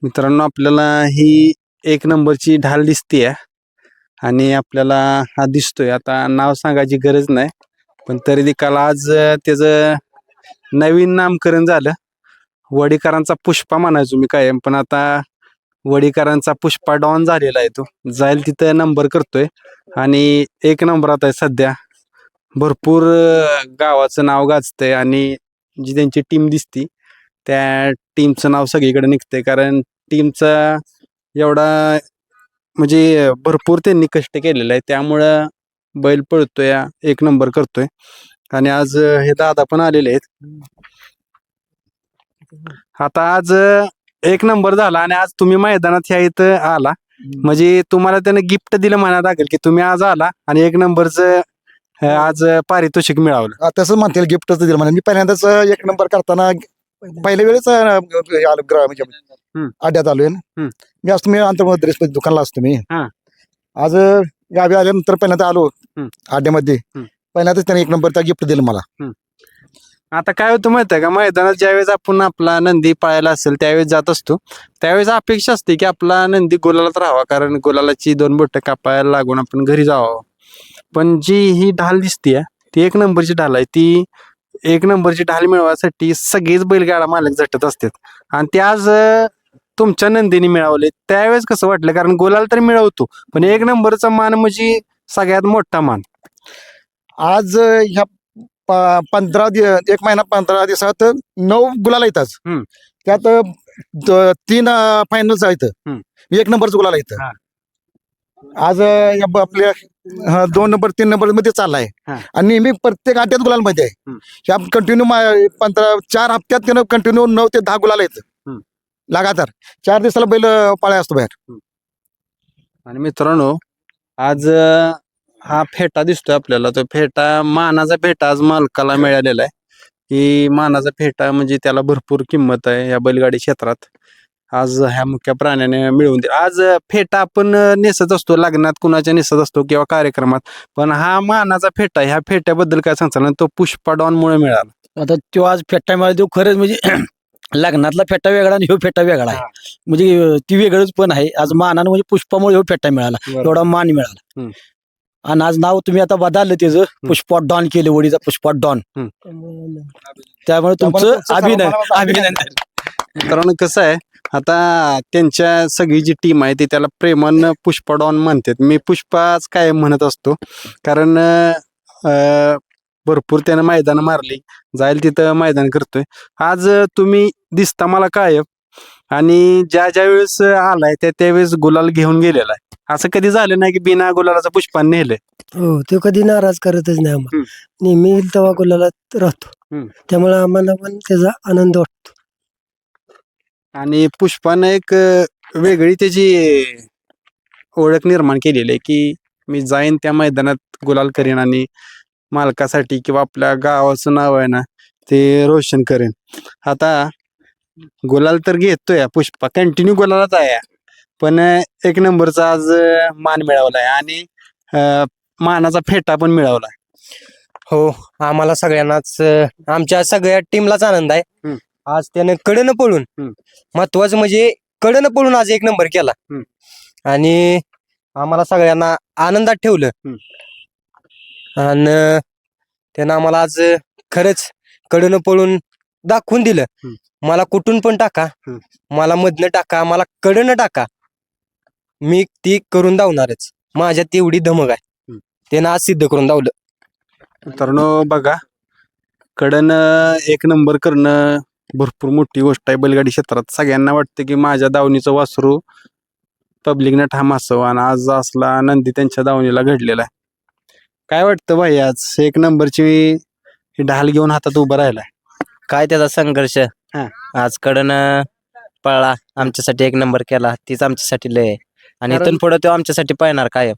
मित्रांनो, आपल्याला ही एक नंबरची ढाल दिसतीये आणि आपल्याला हा दिसतोय. आता नाव सांगायची गरज नाही, पण तरी देखील आज त्याचं नवीन नामकरण झालं. वडीकरांचा पुष्पा म्हणायचो मी कायम, पण आता वडीकरांचा पुष्पा डॉन झालेला आहे. तो जाईल तिथं नंबर करतोय आणि एक नंबरात आहे सध्या. भरपूर गावाचं नाव गाजतंय आणि जी त्यांची टीम दिसती त्या टीमचं नाव सगळीकडे निघतंय, कारण टीमचा एवढा म्हणजे भरपूर त्यांनी कष्ट केलेलं आहे. त्यामुळं बैल पळतोय, एक नंबर करतोय. आणि आज हे दादा पण आलेले आहेत. आता आज एक नंबर झाला आणि आज तुम्ही मैदानात ह्या इथं आला, म्हणजे तुम्हाला त्याने गिफ्ट दिलं म्हणा लागेल की तुम्ही आज आला आणि एक नंबरचं आज पारितोषिक मिळवलं. तसं म्हणतील गिफ्टच दिलं म्हणा. मी पहिल्यांदाच एक नंबर करताना पहिल्या वेळेस आलो अड्ड्यात आलोय ना. मी असतो, मी आंतरमध्ये दुकानला असतो मी. आज गावी आल्यानंतर पहिल्यांदा आलो अड्ड्यामध्ये. पहिल्यांदाच त्याने एक नंबर त्या गिफ्ट दिलं मला. आता काय होतं माहिती आहे का, मैदानात ज्यावेळेस आपण आपला नंदी पाळायला असेल त्यावेळेस जात असतो, त्यावेळेस अपेक्षा असते की आपला नंदी गुलालात राहावा, कारण गुलालाची 2 बोटं कापायला लागून आपण घरी जावं. पण जी ही ढाल दिसतीये ती एक नंबरची ढाल आहे. ती एक नंबरची ढाल मिळवण्यासाठी सगळेच बैलगाडा मालक झटत असतात आणि ते आज तुमच्या नंदीने मिळवले. त्यावेळेस कसं वाटलं, कारण गुलाल तर मिळवतो पण एक नंबरचा मान म्हणजे सगळ्यात मोठा मान. आज ह्या 1 महिना 15 दिवसात 9 गुलाल येतात. त्यात 3 फायनल्स आहेत. एक नंबरच गुलाल येतं. आज आपल्या 2 नंबर 3 नंबर मध्ये चाललाय आणि नेहमी प्रत्येक अड्ड्यात गुलाल मध्ये आहे. ह्या कंटिन्यू 4 हप्त्यात त्यानं कंटिन्यू 9 ते 10 गुलाल येत लगातार. 4 दिवसाला बैल पाळ्या असतो बाहेर. आणि मित्रांनो, आज हा फेटा दिसतोय आपल्याला, तो फेटा मानाचा फेटा आज मालकाला मिळालेला आहे. ही मानाचा फेटा म्हणजे त्याला भरपूर किंमत आहे या बैलगाडी क्षेत्रात. आज ह्या मुख्य प्राण्याने मिळवून दिला. आज फेटा आपण नेसत असतो, लग्नात कुणाच्या नेसत असतो किंवा कार्यक्रमात, पण हा मानाचा फेटा, ह्या फेट्याबद्दल काय सांगता? तो पुष्पा डॉन मुळे मिळाला. आता तो आज फेटा मिळाला, तो खरंच म्हणजे लग्नातला फेटा वेगळा आणि ह्यो फेटा वेगळा आहे. म्हणजे ती वेगळंच पण आहे. आज मानानं म्हणजे पुष्पामुळे ह्यो फेटा मिळाला, एवढा मान मिळाला. आणि आज नाव तुम्ही आता बदललं त्याचं, पुष्पा डॉन केलं, वडीचा पुष्पा डॉन. त्यामुळे तुमचं अभिनंदन. मित्रांनो, कसं आहे, आता त्यांच्या सगळी जी टीम आहे ती त्याला प्रेमानं पुष्पा डॉन म्हणतात. मी पुष्पाच काय म्हणत असतो, कारण भरपूर त्यानं मैदान मारली, जाईल तिथं मैदान करतोय. आज तुम्ही दिसता मला कायम आणि ज्या वेळेस आलाय त्यावेळेस गुलाल घेऊन गेलेला आहे. असं कधी झालं नाही की बिना गुलालाचा पुष्पान नेलंय? हो, तो कधी नाराज करतच नाही आम्हाला. नेहमी येईल तेव्हा गुलालात राहतो. त्यामुळे आम्हाला पण त्याचा आनंद वाटतो. आणि पुष्पानं एक वेगळी त्याची ओळख निर्माण केलेली आहे की मी जाईन त्या मैदानात गुलाल करीन आणि मालकासाठी किंवा आपल्या गावाचं नाव आहे ना ते रोशन करेन. आता गुलाल तर घेतोय पुष्पा, कंटिन्यू गुलालाच आहे, पण एक नंबरचा आज मान मिळवलाय आणि मानाचा फेटा पण मिळवलाय. हो, आम्हाला सगळ्यांनाच, आमच्या सगळ्या टीमलाच आनंद आहे. आज त्याने कडनं पळून, महत्वाचं म्हणजे कडनं पळून आज एक नंबर केला आणि आम्हाला सगळ्यांना आनंदात ठेवलं. आणि त्यानं आम्हाला आज खरंच कडनं पळून दाखवून दिलं, मला कुठून पण टाका, मला मधनं टाका, मला कडनं टाका, मी ती करून दावणारच. माझ्यात तेवढी धमक आहे, त्यानं आज सिद्ध करून दावलं. मित्रांनो बघा, कडनं एक नंबर करणं भरपूर मोठी गोष्ट आहे बैलगाडी क्षेत्रात. सगळ्यांना वाटतं की माझ्या दावणीचं वासरू पब्लिकनं ठाम असावं आणि आज असला नंदी त्यांच्या दावणीला घडलेला आहे. काय वाटतं भाई, आज एक नंबरची ढाल घेऊन हातात उभं राहिलाय? काय त्याचा संघर्ष, आज कडनं पळला, आमच्यासाठी एक नंबर केला, तीच आमच्यासाठी लय. आणि इथून पुढे तो आमच्यासाठी पाहणार काय.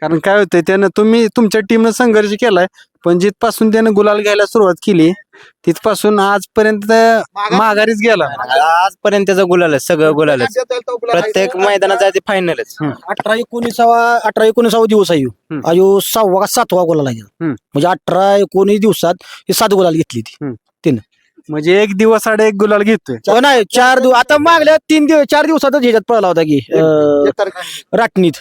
कारण काय होतंय, त्यानं तुम्ही तुमच्या टीमनं संघर्ष केलाय, पण जिथपासून त्यानं गुलाल घ्यायला सुरुवात केली तिथपासून आजपर्यंत माघारीच गेला. आजपर्यंत त्याचं गुलाल, सगळं गुलाल, प्रत्येक मैदानात जायचे फायनलच. 18-19 दिवस आहे अयो, 6वा का 7वा गुलाल आहे. म्हणजे 18-19 दिवसात हे 7 गुलाल घेतली ती तिनं. म्हणजे एक दिवस आड एक गुलाल घेतोय. हो नाही 4 दिवस आता मागल्या 4 दिवसातच ह्याच्यात पळाला होता की एक तारीख राटणीत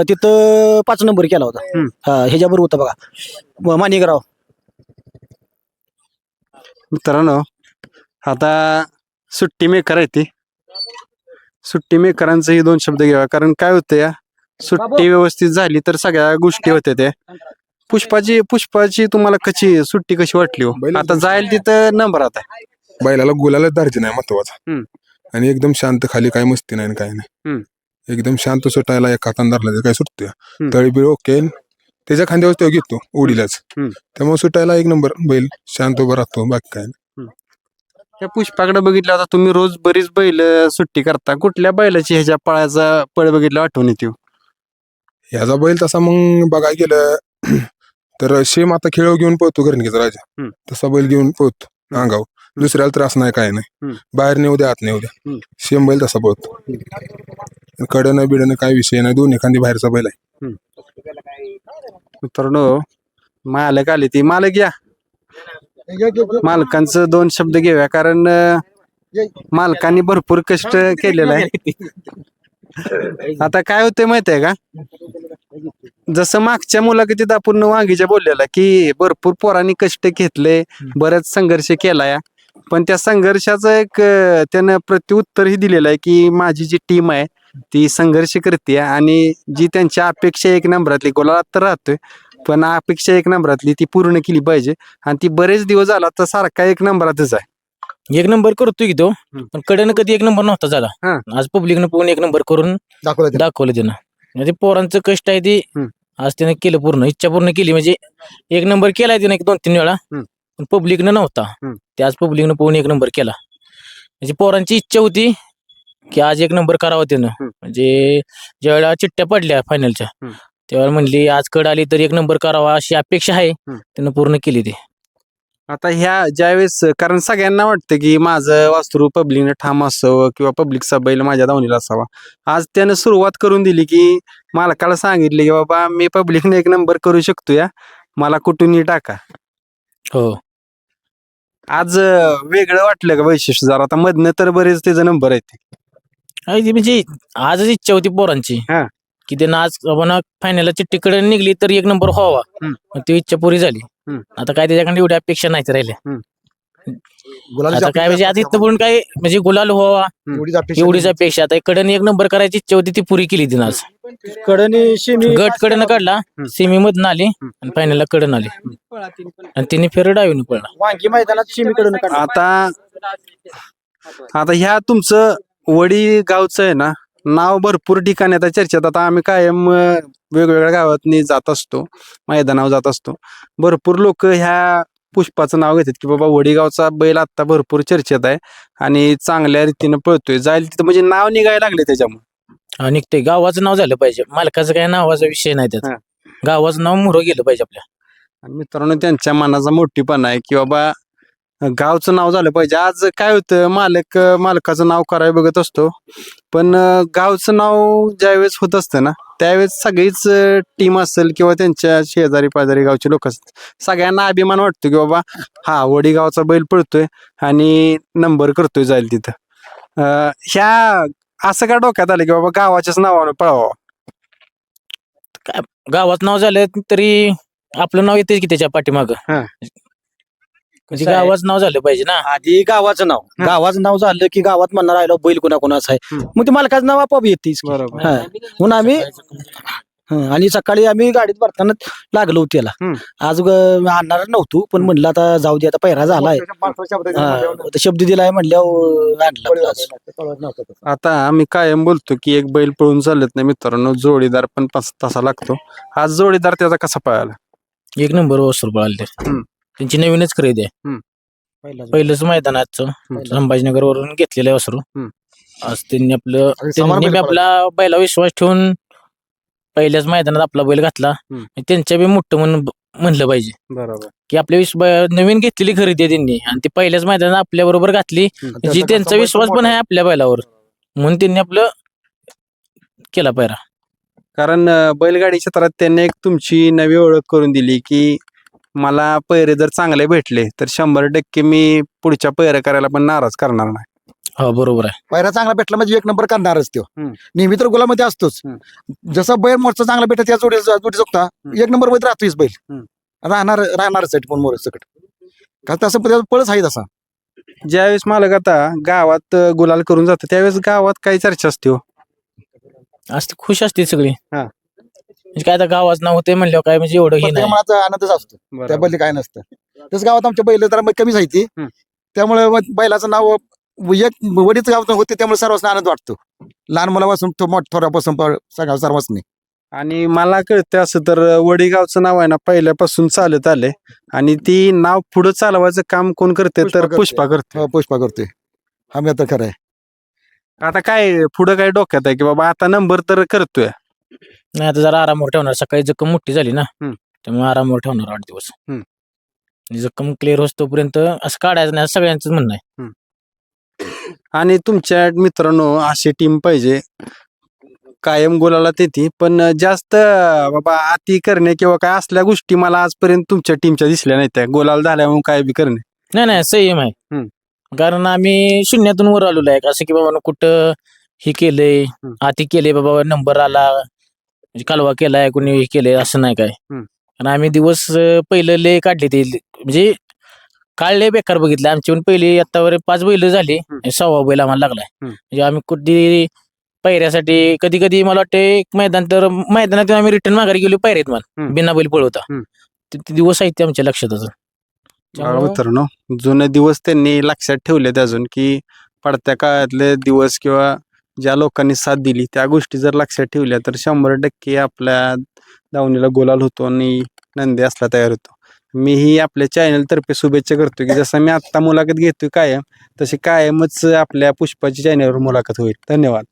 तिथं 5 नंबर केला होता. हा ह्याच्याबरोबर होता बघा माणिकराव. मित्रांनो आता सुट्टी मेकर आहे ती. सुट्टी मेकरांचं ही 2 शब्द घ्यावा, कारण काय होतं या सुट्टी व्यवस्थित झाली तर सगळ्या गोष्टी होत्या त्या. पुष्पाची तुम्हाला सुट्टी कशी वाटली हो? आता जाईल तिथं नंबरात आहे. बैलाला गुलालच दार्जिन आहे महत्वाचा. हम्म. आणि एकदम शांत, खाली काय मस्ती नाही काय नाही. एकदम शांत सुटायला एक हातान धरला तर काय सुटतोय. तळबीळ ओके, त्याच्या खांद्यावर तो घेतो उडीलाच. त्यामुळे सुटायला एक नंबर बैल, शांत उभा राहतो, बाकी काय नाही. त्या पुष्पाकडे बघितलं आता तुम्ही रोज बरीच बैल सुट्टी करता, कुठल्या बैलाची ह्याच्या पळाचा पळ बघितलं आठवण येते? ह्याचा बैल तसा मग बघायला गेलं तर शेम आता खेळ घेऊन पळतो घरणीचा राजा, तसा बैल घेऊन पळतो अंगावर. दुसऱ्याला त्रास नाही काय नाही, बाहेर नेऊ द्या आत नेऊ द्या, शेम बैल तसा पळतो. कडनं बिडनं काय विषय नाही, दोन्ही खांदी बाहेरचा बैल आहे. मित्रांनो मालक आले ती, मालक या. मालकांचं 2 शब्द घेऊया, कारण मालकांनी भरपूर कष्ट केलेलं आहे. आता काय होतंय माहितीये का, जसं मागच्या मुलाखतीत आपण वांगीच्या बोललेला की भरपूर पोरांनी कष्ट घेतले, बरेच संघर्ष केलाय, पण त्या संघर्षाचं एक त्यानं प्रत्युत्तरही दिलेलं आहे की माझी जी टीम आहे ती संघर्ष करते आणि जी त्यांच्या अपेक्षा 1 नंबरातली, गोलात तर राहतोय पण अपेक्षा 1 नंबरातली ती पूर्ण केली पाहिजे. आणि ती बरेच दिवस झाला तर सारखा 1 नंबरातच आहे. 1 नंबर करतोय की तो, पण कडेनं कधी 1 नंबर नव्हता झाला. आज पब्लिकनं पूर्ण 1 नंबर करून दाखवलं त्यानं. म्हणजे पोरांचं कष्ट आहे ते आज त्यानं केलं, पूर्ण इच्छा पूर्ण केली. म्हणजे 1 नंबर केलाय त्यानं 2-3 वेळा, पण पब्लिकनं नव्हता. ते आज पब्लिकनं पूर्ण 1 नंबर केला. म्हणजे पोरांची इच्छा होती की आज 1 नंबर करावा त्यानं. म्हणजे ज्या वेळेला चिठ्ठ्या पडल्या फायनलच्या त्यावेळेला म्हणली आज कड आली तर 1 नंबर करावा अशी अपेक्षा आहे, त्यानं पूर्ण केली ती. आता ह्या ज्यावेळेस, कारण सगळ्यांना वाटतं की माझं वासरू पब्लिकनं ठाम असावं किंवा पब्लिकचा बैल माझ्या दावणीला असावा. आज त्यानं सुरुवात करून दिली की मालकाला सांगितले की बाबा मी पब्लिकने 1 नंबर करू शकतो, या मला कुठूनही टाका. हो आज वेगळं वाटलं का वैशिष्ट्य जरा? आता मधनं तर बरेच त्याचा नंबर आहेत. ती म्हणजे आजच इच्छा होती पोरांची की त्यांना आज बाबा फायनलला चिठ्ठीकडे निघली तर 1 नंबर व्हावा, पण ती इच्छा पुरी झाली. आता काय त्याच्याकडे एवढी अपेक्षा नाही राहिल्या. आता काय म्हणजे आता इथं पण काय म्हणजे गुलाल व्हावा एवढीच अपेक्षा. आता कडन 1 नंबर करायची इच्छा होती ती पुरी केली तिनं आज. गट कडनं काढला, सेमी मधनं आली आणि फायनलला कडन आली आणि तिने फेर डावीने पडला. वांगी मैदानात शिमीकडून आता ह्या तुमचं वडी गावचं आहे ना, नाव भरपूर ठिकाणी आता चर्चेत. आता आम्ही कायम वेगवेगळ्या गावातनी जात असतो, मैदानावर जात असतो. भरपूर लोक ह्या पुष्पाचं नाव घेतात की बाबा वडीगावचा बैल आता भरपूर चर्चेत आहे आणि चांगल्या रीतीनं पळतोय, जाईल तिथं म्हणजे नाव निघायला लागले त्याच्यामुळे. निघते गावाचं नाव झालं पाहिजे, मालकाचं काय नावाचा विषय नाही त्यात. गावाचं नाव मोहर गेलं पाहिजे आपल्या. आणि मित्रांनो त्यांच्या मनाचा मोठीपणा आहे की बाबा गावचं नाव झालं पाहिजे. आज काय होतं, मालकाचं नाव करायला बघत असतो, पण गावचं नाव ज्यावेळेस होत असतं ना त्यावेळेस सगळीच टीम असेल किंवा त्यांच्या शेजारी पाजारी गावचे लोक असतात, सगळ्यांना अभिमान वाटतो की बाबा हा वडी गावचा बैल पळतोय आणि नंबर करतोय, जाईल तिथं. ह्या असं का डोक्यात आलं की बाबा गावाच्याच नावानं पळावं? गावाचं नाव झालं तरी आपलं नाव येते की त्याच्या पाठीमाग, म्हणजे गावाचं नाव झालं पाहिजे ना. आधी गावाचं नाव झालं की गावात म्हणणार राहिलो बैल कोणाकोणाचं आहे, मग ते मालकाचं नाव आपोआप येतेच. बरोबर. म्हणून आम्ही आणि सकाळी आम्ही गाडीत भरताना लागलो त्याला. आज आणणार नव्हतो, पण म्हणलं आता जाऊ दे, आता पहिरा झालाय, शब्द दिलाय म्हणल्यावर आणला आज. आता आम्ही कायम बोलतो की एक बैल पळून चालत नाही मित्रांनो, जोडीदार पण तसा लागतो. आज जोडीदार त्याचा कसा पळाला? 1 नंबर वसूल पळाले ते. त्यांची नवीनच खरेदी आहे, पहिलंच मैदान आजचं संभाजीनगर वरून घेतलेलं आहे वासरू. आज त्यांनी आपला बैला विश्वास ठेवून पहिल्याच मैदानात आपला बैल घातला, त्यांच्या बी मोठं म्हणलं पाहिजे. बरोबर. की आपल्या नवीन घेतलेली खरेदी आहे त्यांनी आणि ती पहिल्याच मैदानात आपल्या बरोबर घातली, जी त्यांचा विश्वास पण आहे आपल्या बैलावर, म्हणून त्यांनी आपलं केला पायरा. कारण बैलगाडी क्षेत्रात त्यांनी एक तुमची नवी ओळख करून दिली की मला पैरे जर चांगले भेटले तर 100% मी पुढच्या पैरे करायला पण नाराज करणार नाही. हो बरोबर आहे. पायरा चांगला भेटला म्हणजे एक नंबर करणारच तो. हम्म. नेहमी तर गुलामध्ये असतोच. जसा बैल मोरचा चांगला भेटत त्या जोडी चुकता एक नंबर मध्ये राहतोच बैल. राहणारच आहे पण मोर सकट. का तसं त्याचा पळच आहे तसा. ज्यावेळेस मालक आता गावात गुलाल करून जातं त्यावेळेस गावात काही चर्चा असते हो. असते खुश असते सगळी. हा. म्हणजे काय आता गावाच नाव होते म्हणल्यावर काय म्हणजे एवढं हे प्रत्येक नाही. मनाचा आनंदच असतो. त्या बैल काय नसतं. तसं गावात आमच्या बैल जरा कमीच आहे ती. त्यामुळे मग बैलाचं नाव एक वडीच गाव होते त्यामुळे सर्वांना आनंद वाटतो. लहान मुलापासून थोड्यापासून सर्वांनी. आणि मला कळतं असं तर वडीगावचं नाव आहे ना पहिल्यापासून चालत आले आणि ती नाव पुढे चालवायचं काम कोण करते तर पुष्पा करते. पुष्पा करते. हा मी आता खरं आहे. आता काय पुढे काय डोक्यात आहे की बाबा आता नंबर तर करतोय. नाही आता जरा आरामावर ठेवणार. सकाळी जखम मोठी झाली ना त्यामुळे आरामावर ठेवणार 8 दिवस. आणि जखम क्लिअर होस तोपर्यंत असं काढायचं नाही असं सगळ्यांचं म्हणणं आहे. आणि तुमच्या मित्रांनो अशी टीम पाहिजे कायम गोलाला येते पण जास्त बाबा अति करणे किंवा काय असल्या गोष्टी मला आजपर्यंत तुमच्या टीमच्या दिसल्या नाही त्या गोलाल झाल्यामुळे काय बी करणे. नाही संयम आहे. कारण आम्ही शून्यातून वर आलेलो आहे. असं की बाबा कुठं हे केलंय अति केले बाबा नंबर आला म्हणजे कालवा केलाय कोणी हे केलंय असं नाही काय. आणि आम्ही दिवस पहिलं लय काढले ते म्हणजे काढले बेकार बघितले. आमची पण पहिली आतावर 5 बैल झाली 6वा बैल आम्हाला लागलाय. म्हणजे आम्ही कुठे पायऱ्यासाठी कधी कधी मला वाटतं एक मैदानात आम्ही रिटर्न माघारी गेलो पायऱ्यात मला बिना बैल पळवता. ते दिवस आहेत ते आमच्या लक्षात अजून. मित्रांनो जुने दिवस त्यांनी लक्षात ठेवलेत अजून की पडत्या काळातले दिवस किंवा ज्या लोकांनी साथ दिली त्या गोष्टी जर लक्षात ठेवल्या तर 100% आपल्या दावणीला गोलाल होतो आणि नंदी असला तयार होतो. मीही आपल्या चॅनल तर्फे शुभेच्छा करतो की जसं मी आत्ता मुलाखत घेतोय कायम तशी कायमच आपल्या पुष्पाची चॅनलवर मुलाखत होईल. धन्यवाद.